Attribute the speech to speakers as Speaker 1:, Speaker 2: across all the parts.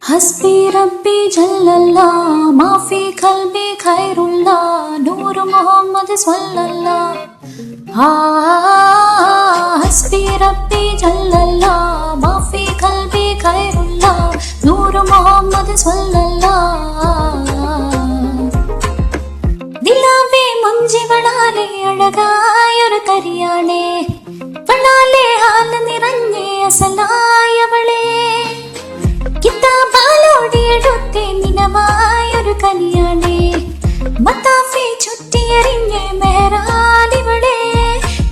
Speaker 1: हस्बी रब्बी जल्लल्लाह माफी कल्बी खैरुल्लाह नूर मोहम्मद सल्लल्लाह हस्बी रब्बी जल्लल्लाह माफी कल्बी खैरुल्लाह नूर मोहम्मद सल्लल्लाह दिलावे मुंजी वणाले अഴകായൊരു കരിയാണേ വണാലെ ഹാൽ നിറഞ്ഞേ അസലായവളേ കിതാബാലോടിയെടുത്തേ നിനവായൊരു കനിയാണേ മത്താഫി ചുറ്റിയെറിഞ്ഞേ മെഹറാലിവളേ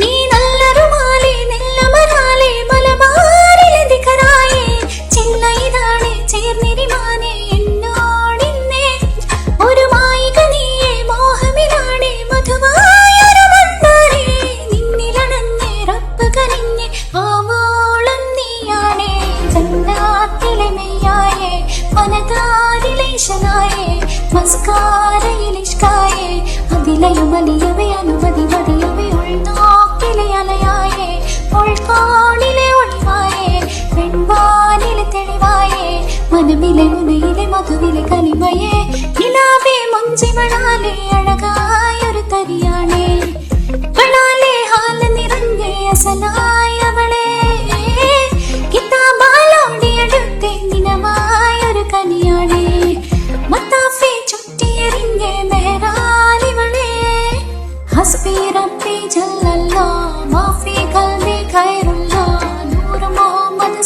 Speaker 1: നീ നല്ലൊരു മാലി നെല്ലമരാലേ മലബാറിലെ ദിക്കറായേ ചില്ലയിതാണേ ചേർന്നിരിമാനേ എന്നോടിന്നേ ഒരു മായിക നീയേ മോഹമിലാണേ മധുവായൊരു മണ്ണാരേ നിന്നിലണഞ്ഞേ റബ്ബ് കനിഞ്ഞേ ആവോളം നീയാണേ ജന്നാത്തിലെ മെയ്യായേ മനതാരിലേശനായേ മസ്കാരയിലിഷ്കായേ അതിലയുമലിയവേ അനുമതി മതിയവേ ഉൾനാക്കിലെ അലയായേ ഉൾക്കോളിലെ ഒളിവായേ പെൺവാനിലെ തെളിവായേ മനമിലെ മുനയിലെ മധുവിലെ കനിമയേ നിലാവേ മുഞ്ചിവളാലേ അഴകായൊരു തരിയാണേ വളാലേ ഹാൽ നിറഞ്ഞേ അസലായവളേ കിതാബാലോടിയെടുത്തേ നിനവായൊരു കനിയാണേ മത്താഫി ചുറ്റിയെറിഞ്ഞേ മെഹറാലിവളേ ഹസ്ബി റബ്ബി ജല്ലല്ലാഹ് മാഫി ഖൽബി ഖൈറുല്ലാഹ് നൂർ മുഹമ്മദ്